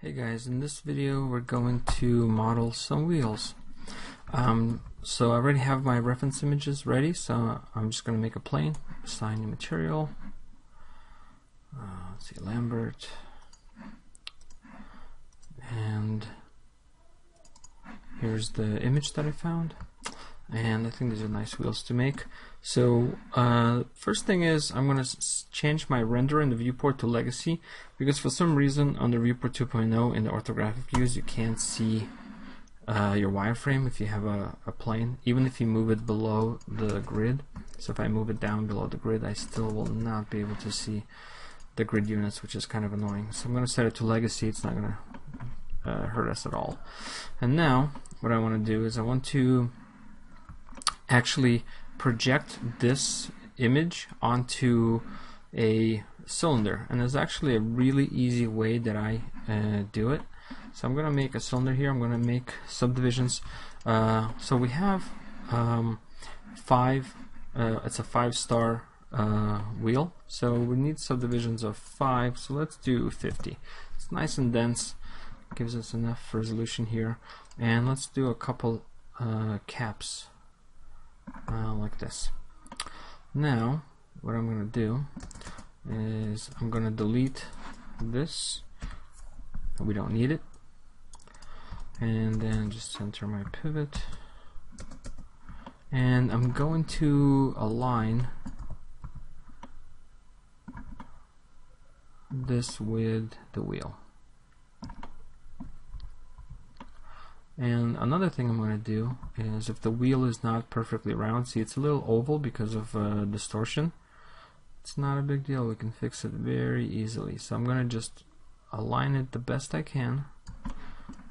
Hey guys, in this video we're going to model some wheels. So I already have my reference images ready, so I'm just going to make a plane, assign new material, let's see, Lambert, and here's the image that I found, and I think these are nice wheels to make. So first thing is I'm going to change my render in the viewport to legacy, because for some reason on the viewport 2.0 in the orthographic views you can't see your wireframe if you have a plane, even if you move it below the grid. So if I move it down below the grid, I still will not be able to see the grid units, which is kind of annoying. So I'm going to set it to legacy. It's not going to hurt us at all. And now what I want to do is I want to actually project this image onto a cylinder, and there's actually a really easy way that I do it. So I'm going to make a cylinder here. I'm going to make subdivisions. So we have it's a 5-star wheel, so we need subdivisions of 5, so let's do 50. It's nice and dense, gives us enough resolution here, and let's do a couple caps like this. Now what I'm going to do is I'm going to delete this, we don't need it, and then just center my pivot, and I'm going to align this with the wheel. And another thing I'm going to do is, if the wheel is not perfectly round, see it's a little oval because of distortion, it's not a big deal, we can fix it very easily. So I'm going to just align it the best I can,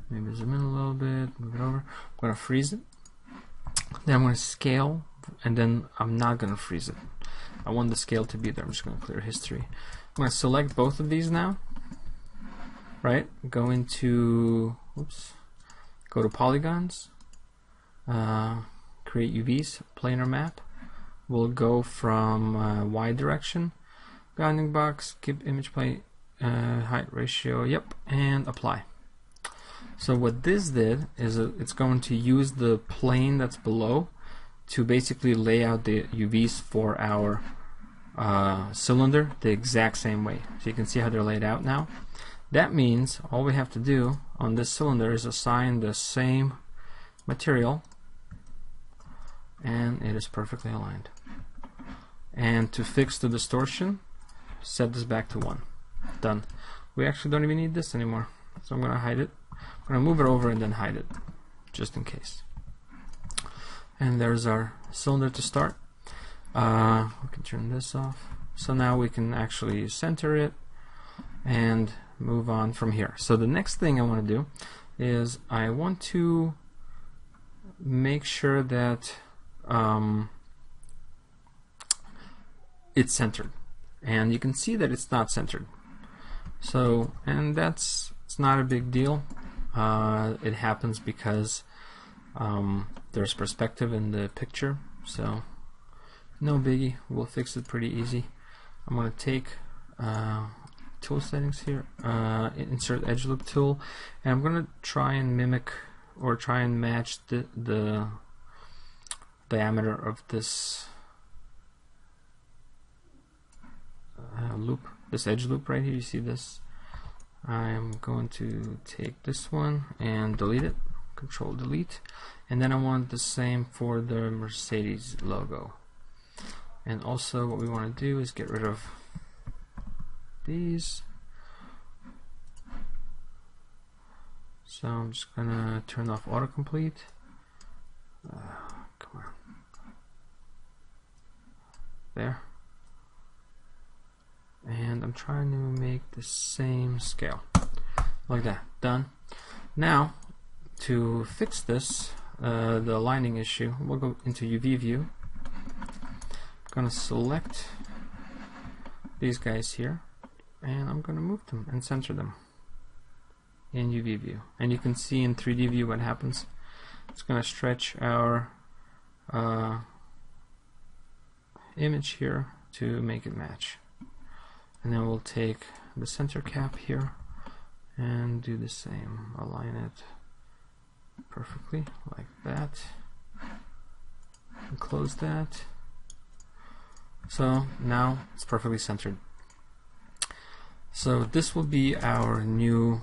maybe zoom in a little bit, move it over, I'm going to freeze it, then I'm going to scale, and then I'm not going to freeze it. I want the scale to be there. I'm just going to clear history. I'm going to select both of these now, right, go into, go to Polygons, create UVs, planar map. We'll go from Y direction, bounding box, keep image plane height ratio, yep, and apply. So what this did is it's going to use the plane that's below to basically lay out the UVs for our cylinder the exact same way. So you can see how they're laid out now. That means all we have to do on this cylinder is assign the same material, and it is perfectly aligned. And to fix the distortion, set this back to 1. Done. We actually don't even need this anymore, so I'm going to hide it. I'm going to move it over and then hide it, just in case. And there's our cylinder to start. We can turn this off. So now we can actually center it and move on from here. So the next thing I want to do is I want to make sure that it's centered, and you can see that it's not centered. So, and it's not a big deal. It happens because there's perspective in the picture, so no biggie. We'll fix it pretty easy. I'm going to take tool settings here, insert edge loop tool, and I'm going to try and mimic or try and match the diameter of this loop, this edge loop right here. You see this? I'm going to take this one and delete it, control delete, and then I want the same for the Mercedes logo. And also what we want to do is get rid of these. So I'm just gonna turn off autocomplete. Come on. There. And I'm trying to make the same scale. Like that. Done. Now, to fix this, the aligning issue, we'll go into UV view. I'm gonna select these guys here, and I'm going to move them and center them in UV view. And you can see in 3D view what happens. It's going to stretch our image here to make it match. And then we'll take the center cap here and do the same. Align it perfectly like that, and close that. So now it's perfectly centered. So this will be our new,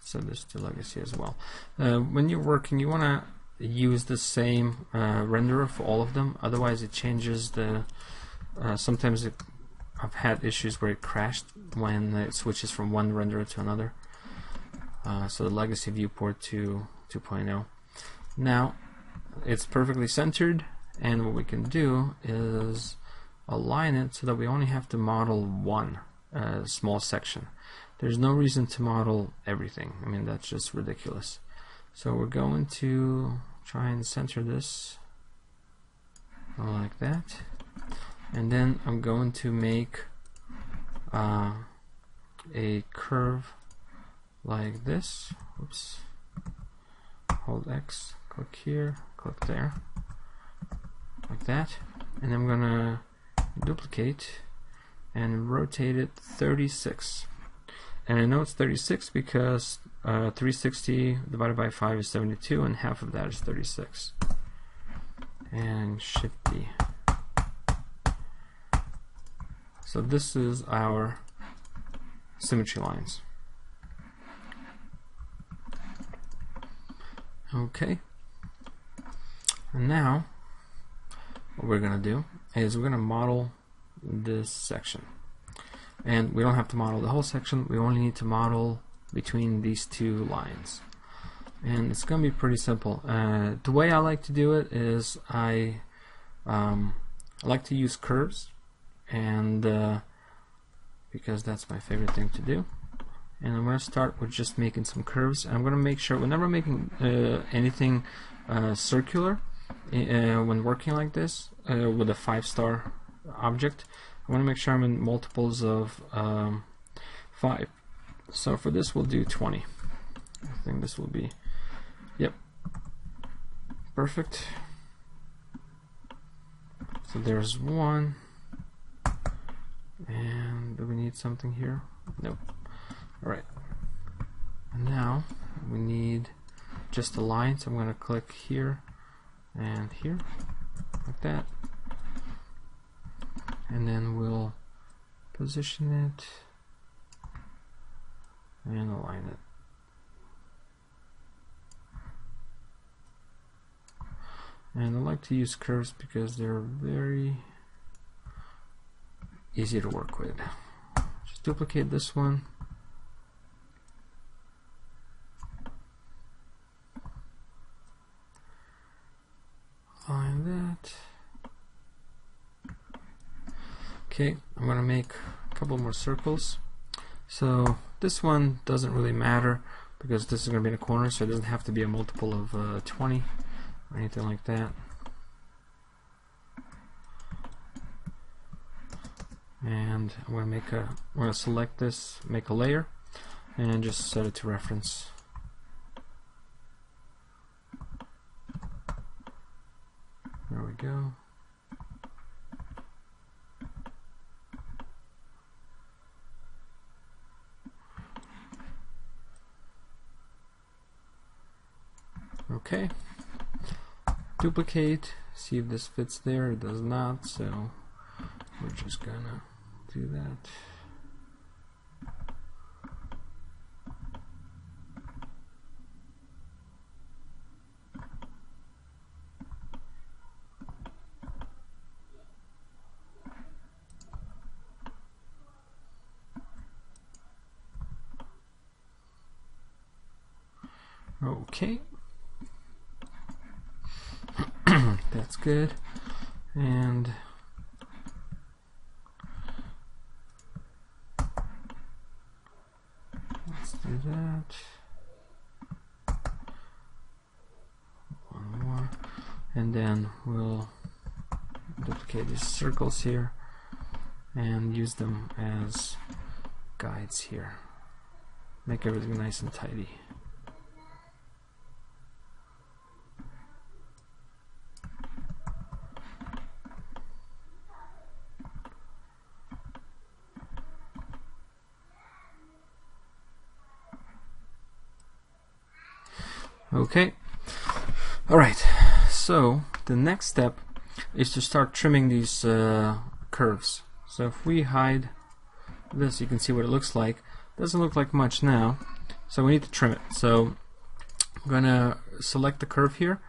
so this to legacy as well. When you're working, you want to use the same renderer for all of them, otherwise it changes the sometimes I've had issues where it crashed when it switches from one renderer to another. So the legacy viewport to 2.0. Now it's perfectly centered, and what we can do is align it so that we only have to model one small section. There's no reason to model everything. I mean, that's just ridiculous. So we're going to try and center this like that, and then I'm going to make a curve like this. Oops. Hold X, click here, click there, like that, and I'm gonna duplicate and rotate it 36. And I know it's 36 because 360 divided by 5 is 72, and half of that is 36. And Shift D. So this is our symmetry lines. Okay. And now what we're going to do is we're going to model this section. And we don't have to model the whole section, we only need to model between these two lines. And it's going to be pretty simple. The way I like to do it is I like to use curves, and because that's my favorite thing to do. And I'm going to start with just making some curves. I'm going to make sure whenever I'm making anything circular, when working like this with a 5-star object, I want to make sure I'm in multiples of 5. So for this we'll do 20. I think this will be, yep, perfect. So there's one. And do we need something here? Nope. Alright. And now we need just a line, so I'm going to click here and here, like that. And then we'll position it and align it. And I like to use curves because they're very easy to work with. Just duplicate this one. Align that. Okay, I'm going to make a couple more circles. So this one doesn't really matter because this is going to be in a corner, so it doesn't have to be a multiple of 20 or anything like that. And I'm going to select this, make a layer, and just set it to reference. There we go. Okay, duplicate, see if this fits there. It does not, so we're just gonna do that. Okay. That's good. And let's do that. One more. And then we'll duplicate these circles here and use them as guides here. Make everything nice and tidy. Okay. Alright, so the next step is to start trimming these curves. So if we hide this, you can see what it looks like. Doesn't look like much now, so we need to trim it. So I'm going to select the curve here,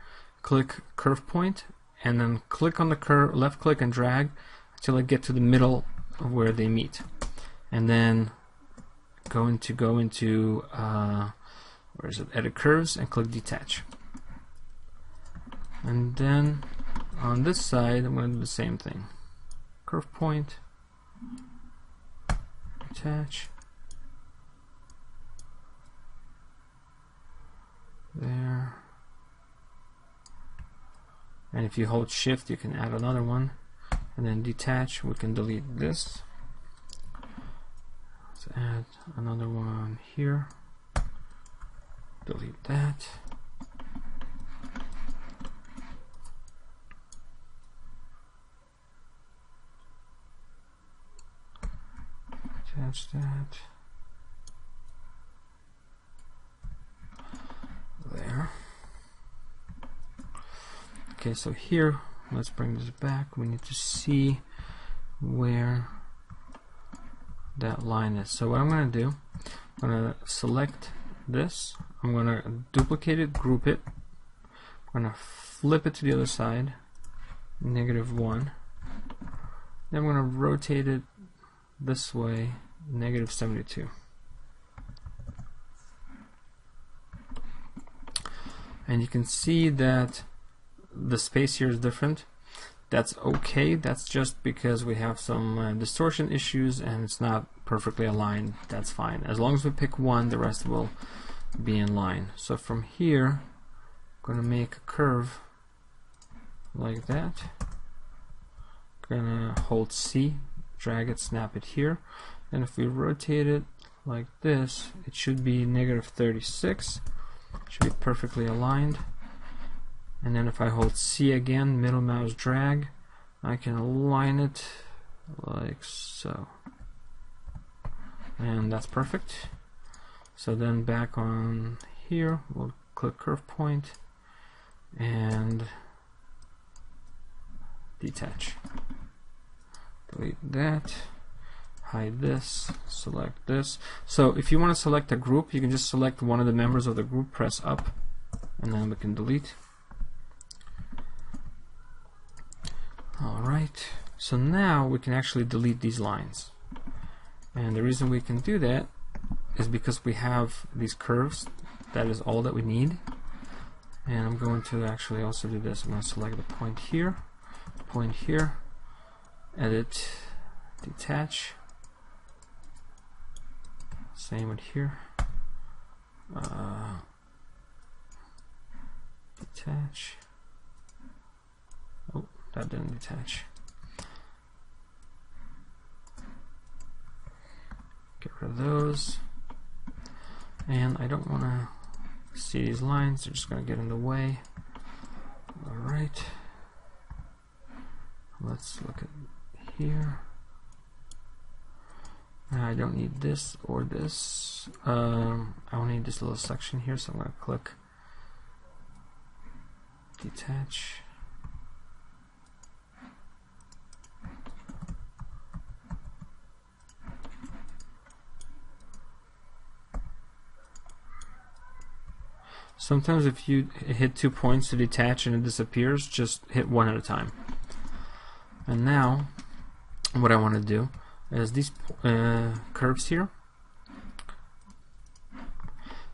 click curve point, and then click on the curve, left click and drag until I get to the middle of where they meet. And then go into where is it? Edit curves, and click detach. And then on this side, I'm going to do the same thing. Curve point, detach, there. And if you hold shift, you can add another one. And then detach, we can delete this. Let's add another one here. Delete that. Attach that. There. Okay, so here, let's bring this back. We need to see where that line is. So what I'm going to do, I'm going to select this. I'm going to duplicate it, group it. I'm going to flip it to the other side, -1. Then I'm going to rotate it this way, -72. And you can see that the space here is different. That's okay. That's just because we have some distortion issues and it's not perfectly aligned. That's fine. As long as we pick one, the rest will be in line. So from here, I'm going to make a curve like that. Gonna hold C, drag it, snap it here, and if we rotate it like this, it should be -36. Should be perfectly aligned. And then if I hold C again, middle mouse drag, I can align it like so. And that's perfect. So then back on here, we'll click curve point and detach. Delete that, hide this, select this. So if you want to select a group, you can just select one of the members of the group, press up, and then we can delete. Alright, so now we can actually delete these lines. And the reason we can do that is because we have these curves. That is all that we need. And I'm going to actually also do this. I'm going to select the point here, edit, detach, same with here, detach. Oh, that didn't detach. Get rid of those. And I don't want to see these lines, they're just going to get in the way. Alright. Let's look at here. I don't need this or this. I only need this little section here, so I'm going to click detach. Sometimes if you hit 2 points to detach and it disappears, just hit one at a time. And now what I want to do is these curves here.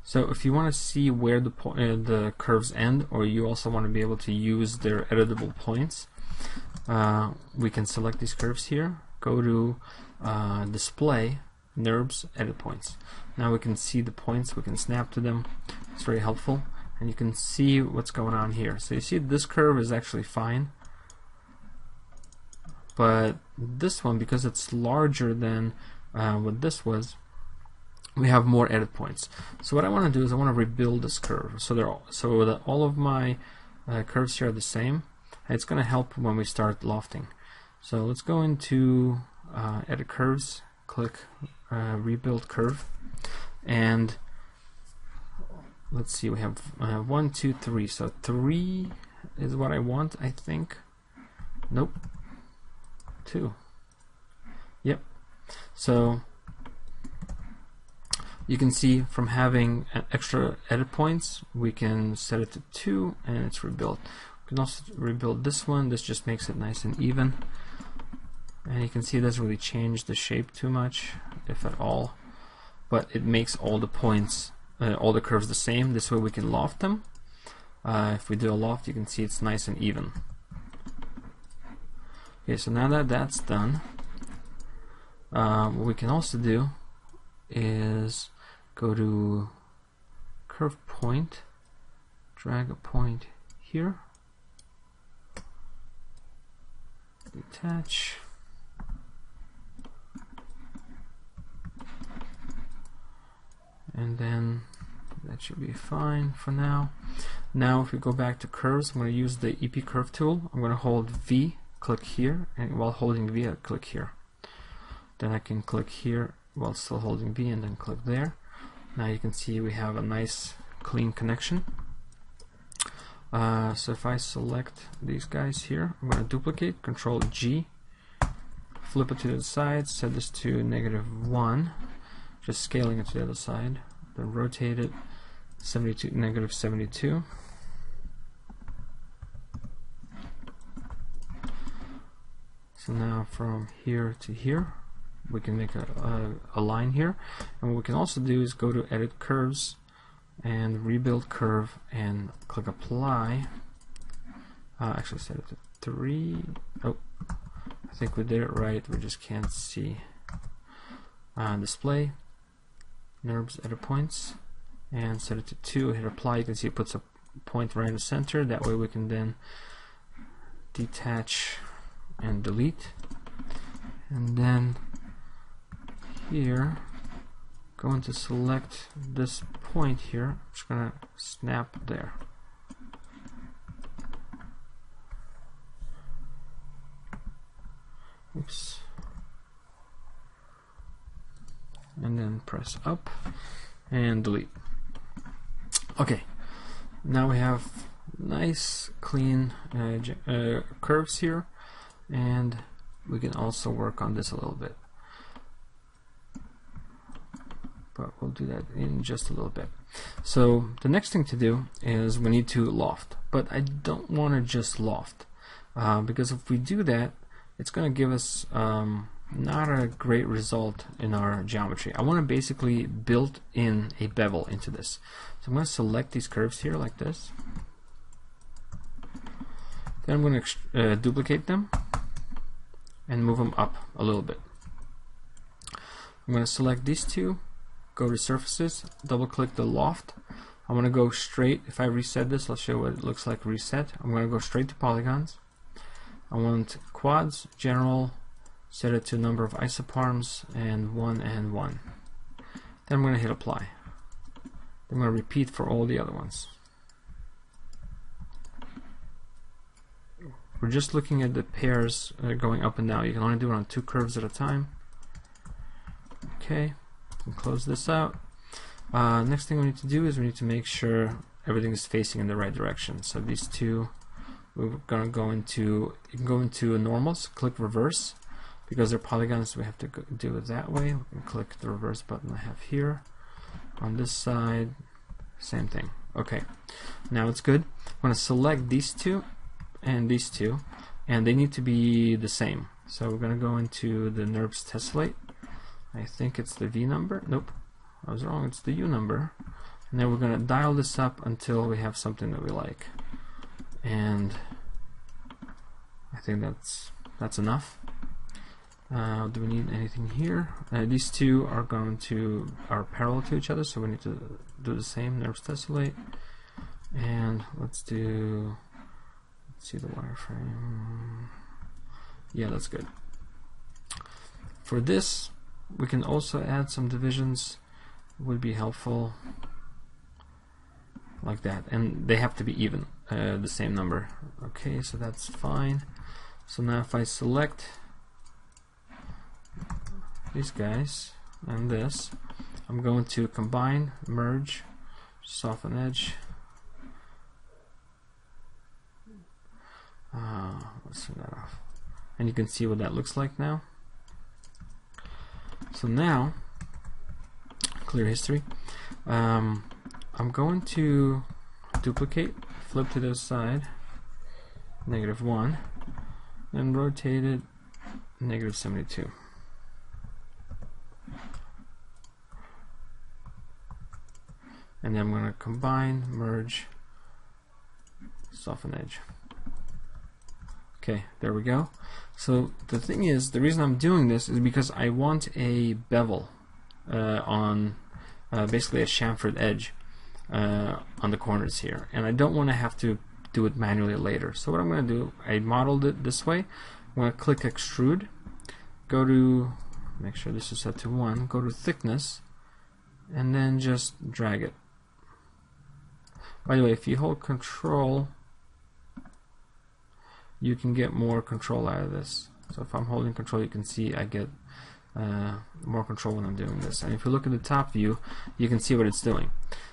So if you want to see where the curves end, or you also want to be able to use their editable points, we can select these curves here, go to display, Nurbs, edit points. Now we can see the points, we can snap to them. It's very helpful, and you can see what's going on here. So you see this curve is actually fine, but this one, because it's larger than what this was, we have more edit points. So what I want to do is I want to rebuild this curve so that all of my curves here are the same. And it's going to help when we start lofting. So let's go into edit curves, click rebuild curve, and let's see, we have 1, 2, 3. So 3 is what I want, I think. Nope. 2. Yep. So you can see from having extra edit points, we can set it to 2 and it's rebuilt. We can also rebuild this one. This just makes it nice and even. And you can see it doesn't really change the shape too much, if at all. But it makes all the points, all the curves the same. This way we can loft them. If we do a loft, you can see it's nice and even. Okay, so now that that's done, what we can also do is go to curve point, drag a point here, detach, and then that should be fine for now. Now if we go back to curves, I'm going to use the EP curve tool. I'm going to hold V, click here, and while holding V I click here. Then I can click here while still holding V and then click there. Now you can see we have a nice clean connection. So if I select these guys here, I'm going to duplicate, Control G, flip it to the side, set this to -1, just scaling it to the other side, then rotate it 72, -72. So now from here to here, we can make a line here. And what we can also do is go to Edit Curves and Rebuild Curve and click Apply. Actually set it to 3. Oh, I think we did it right, we just can't see. Display, Nurbs, Edit Points, and set it to 2, hit Apply. You can see it puts a point right in the center. That way we can then detach and delete. And then here, going to select this point here. I'm just going to snap there. Oops. And then press up and delete. Okay, now we have nice clean curves here, and we can also work on this a little bit, but we'll do that in just a little bit. So the next thing to do is we need to loft, but I don't want to just loft, because if we do that, it's going to give us not a great result in our geometry. I want to basically build in a bevel into this. So I'm going to select these curves here like this. Then I'm going to duplicate them and move them up a little bit. I'm going to select these two, go to surfaces, double click the loft. I'm going to go straight. If I reset this, I'll show you what it looks like reset. I'm going to go straight to polygons. I want quads, general, set it to number of isoparms, and 1 and 1. Then I'm going to hit apply. I'm going to repeat for all the other ones. We're just looking at the pairs going up and down. You can only do it on 2 curves at a time. Okay, and close this out. Next thing we need to do is we need to make sure everything is facing in the right direction. So these two, we're going to go into, you can go into normals, click reverse. Because they're polygons, we have to do it that way. We can click the reverse button I have here. On this side, same thing. Okay, now it's good. I'm going to select these two and these two, and they need to be the same. So we're going to go into the Nurbs tessellate. I think it's the V number. Nope, I was wrong. It's the U number. And then we're going to dial this up until we have something that we like. And I think that's enough. Do we need anything here? These two are parallel to each other, so we need to do the same. Nurbs tessellate, and let's see the wireframe. Yeah, that's good. For this, we can also add some divisions. Would be helpful, like that, and they have to be even, the same number. Okay, so that's fine. So now if I select these guys and this, I'm going to combine, merge, soften edge. Let's turn that off. And you can see what that looks like now. So now, clear history. I'm going to duplicate, flip to the side, -1, and rotate it -72. And then I'm going to combine, merge, soften edge. Okay, there we go. So the thing is, the reason I'm doing this is because I want a bevel on basically a chamfered edge on the corners here, and I don't want to have to do it manually later. So what I'm going to do, I modeled it this way. I'm going to click extrude, go to, make sure this is set to 1, go to thickness, and then just drag it. By the way, if you hold control, you can get more control out of this. So if I'm holding control, you can see I get more control when I'm doing this. And if you look at the top view, you can see what it's doing.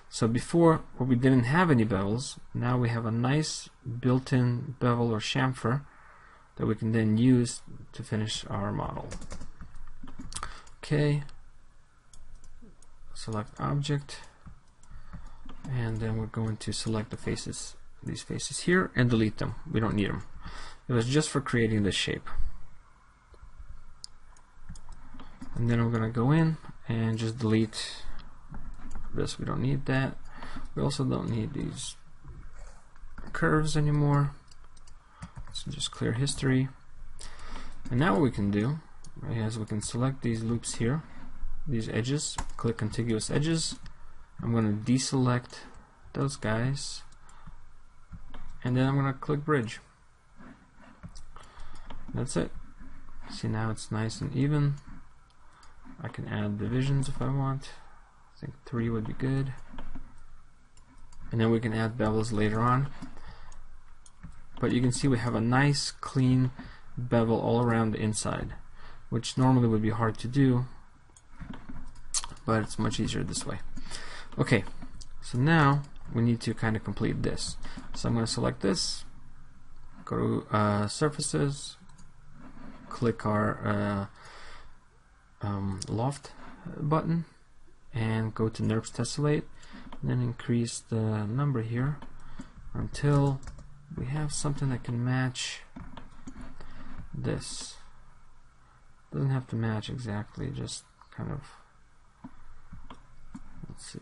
So before, where we didn't have any bevels, now we have a nice built-in bevel or chamfer that we can then use to finish our model. Okay, select object, and then we're going to select the faces, these faces here, and delete them. We don't need them. It was just for creating this shape. And then I'm going to go in and just delete this. We don't need that. We also don't need these curves anymore. So just clear history. And now what we can do is we can select these loops here, these edges, click contiguous edges. I'm going to deselect those guys, and then I'm going to click bridge. That's it. See, now it's nice and even. I can add divisions if I want. I think 3 would be good. And then we can add bevels later on. But you can see we have a nice clean bevel all around the inside, which normally would be hard to do, but it's much easier this way. Okay, so now we need to kind of complete this. So I'm going to select this, go to surfaces, click our loft button, and go to Nurbs tessellate, and then increase the number here until we have something that can match this. Doesn't have to match exactly, just kind of, let's see.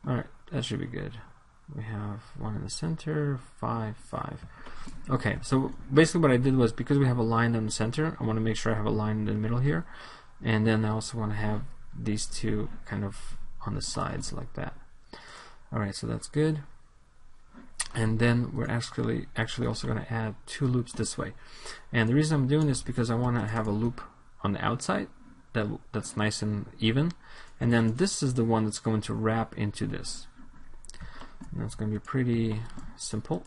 Alright, that should be good. We have 1 in the center, 5, 5. Okay, so basically what I did was, because we have a line in the center, I want to make sure I have a line in the middle here, and then I also want to have these two kind of on the sides like that. Alright, so that's good. And then we're actually also going to add 2 loops this way. And the reason I'm doing this is because I want to have a loop on the outside that's nice and even, and then this is the one that's going to wrap into this. And that's going to be pretty simple.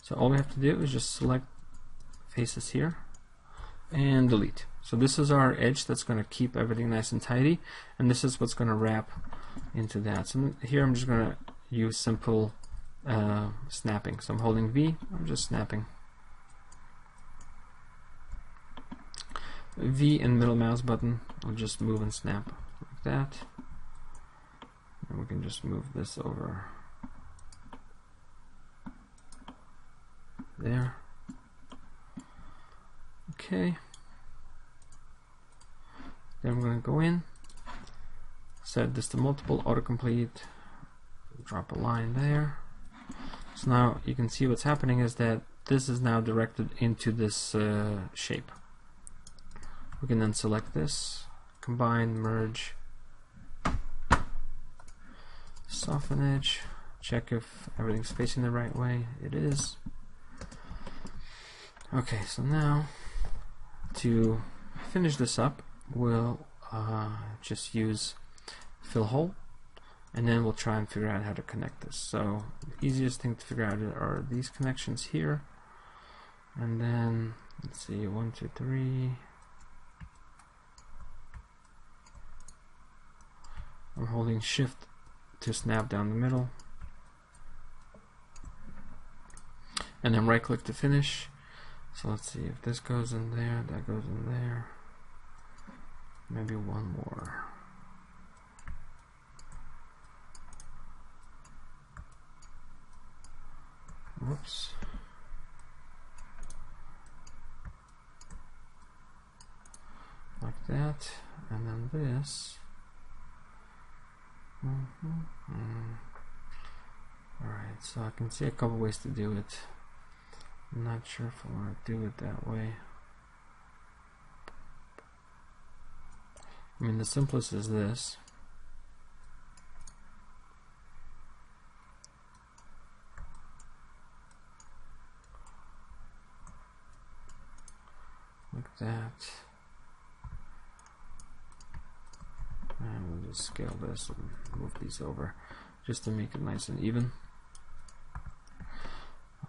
So all we have to do is just select faces here and delete. So this is our edge that's going to keep everything nice and tidy, and this is what's going to wrap into that. So here I'm just going to use simple snapping. So I'm holding V, I'm just snapping. V and middle mouse button, I'll just move and snap like that. And we can just move this over there. Okay. Then we're going to go in, set this to multiple, autocomplete, drop a line there. So now you can see what's happening is that this is now directed into this shape. We can then select this, combine, merge, soften edge, check if everything's facing the right way. It is. Okay, so now to finish this up, we'll just use fill hole, and then we'll try and figure out how to connect this. So the easiest thing to figure out are these connections here, and then let's see, 1, 2, 3. holding shift to snap down the middle, and then right click to finish. So let's see if this goes in there, that goes in there, maybe one more. Whoops. Like that, and then this. Alright, so I can see a couple ways to do it. I'm not sure if I want to do it that way. I mean, the simplest is this. Like that. And we'll just scale this and move these over just to make it nice and even.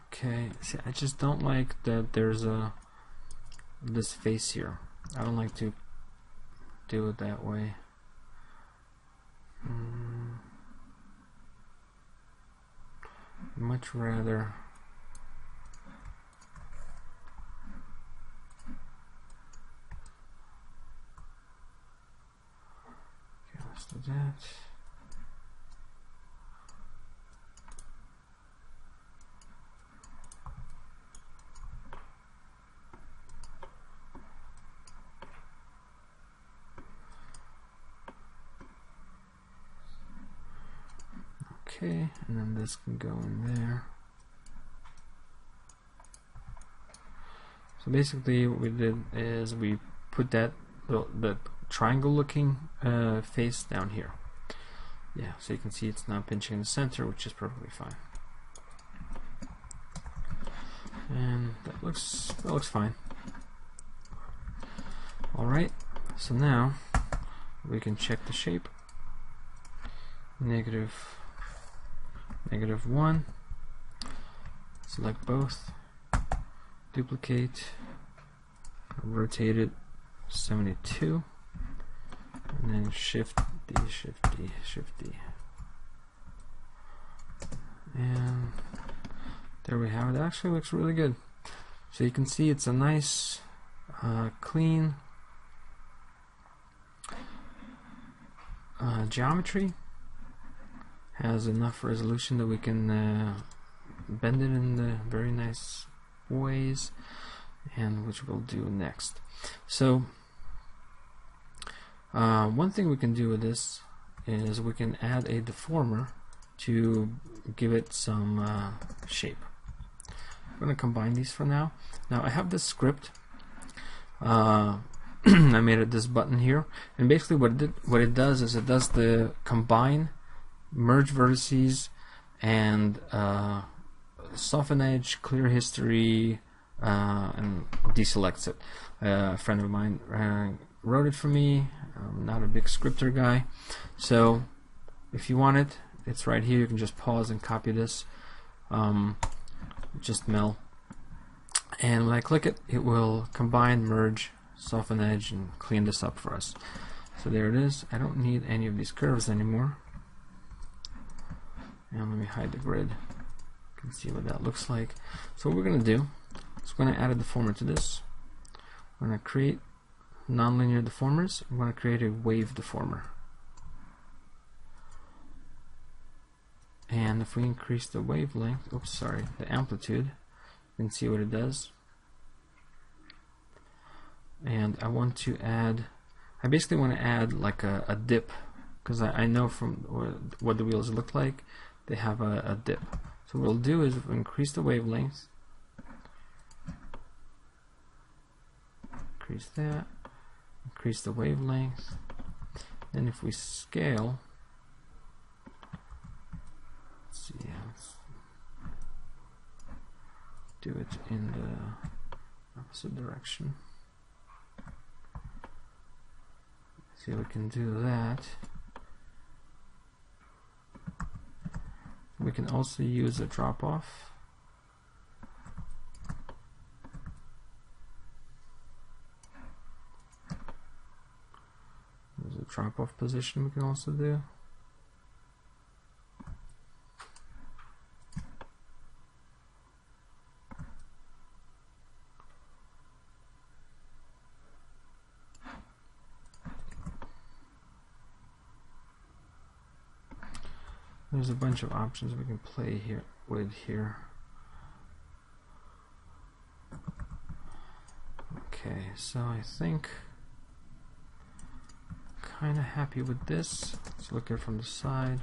Okay, see, I just don't like that there's this face here. I don't like to do it that way. Much rather let's do that. Okay, and then this can go in there. So basically what we did is we put that the triangle looking face down here. Yeah, so you can see it's not pinching in the center, which is perfectly fine. And that looks fine. Alright, so now we can check the shape. -1, select both, duplicate, rotate it 72, and then shift D, shift D, shift D. And there we have it. It actually looks really good. So you can see it's a nice, clean geometry. Has enough resolution that we can bend it in the very nice ways, and which we'll do next. So one thing we can do with this is we can add a deformer to give it some shape. I'm going to combine these for now. Now I have this script. I made it this button here, and basically what it does is it does the combine, merge vertices, and soften edge, clear history, and deselects it. A friend of mine wrote it for me. I'm not a big scripter guy, so if you want it, it's right here. You can just pause and copy this. Just mill, and when I click it, it will combine, merge, soften edge, and clean this up for us. So there it is. I don't need any of these curves anymore. And let me hide the grid. You can see what that looks like. So what we're going to do is we're going to add a deformer to this. We're going to create nonlinear deformers. I'm going to create a wave deformer. And if we increase the wavelength, the amplitude, you can see what it does. And I want to add, I basically want to add like a dip, because I know from what the wheels look like, they have a dip. So what we'll do is we'll increase the wavelength, increase that, increase the wavelength, then if we scale, let's see, let's do it in the opposite direction. See if we can do that. We can also use a drop-off. There's a drop-off position we can also do. There's a bunch of options we can play here with here. Okay, so I think kind of happy with this. Let's look at it from the side.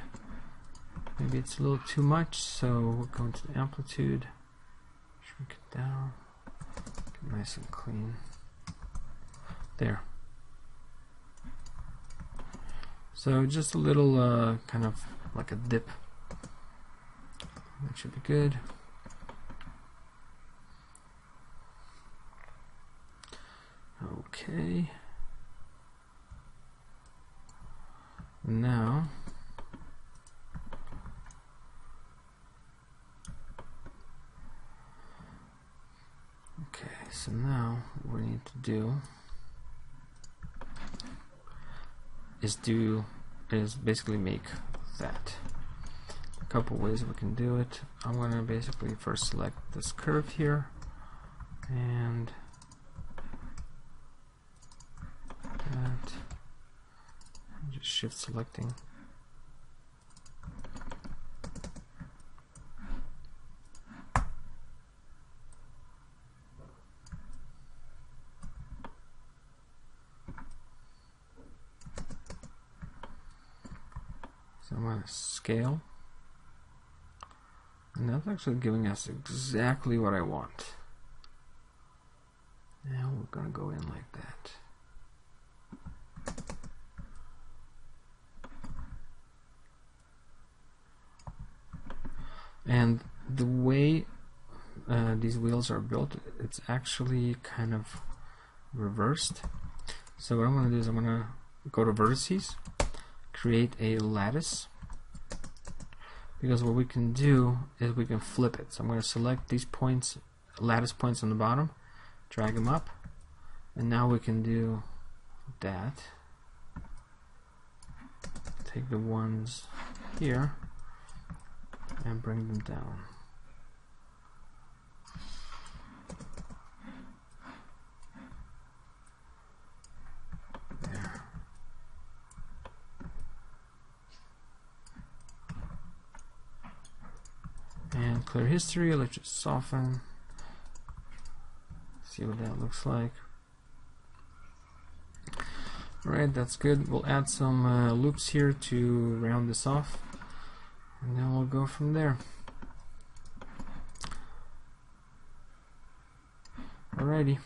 Maybe it's a little too much, so we'll go into the amplitude, shrink it down, get nice and clean. There. So just a little kind of like a dip. That should be good. Okay. Now so now what we need to do is basically make that. A couple ways we can do it. I'm going to basically first select this curve here and that. Just shift selecting. So I'm going to scale, and that's actually giving us exactly what I want. Now we're going to go in like that. And the way these wheels are built, it's actually kind of reversed. So what I'm going to do is I'm going to go to vertices, create a lattice, because what we can do is we can flip it. So I'm going to select these points, lattice points on the bottom, drag them up, and now we can do that. Take the ones here and bring them down. There. And clear history, let's just soften. See what that looks like. Alright, that's good. We'll add some loops here to round this off, and then we'll go from there. Alrighty.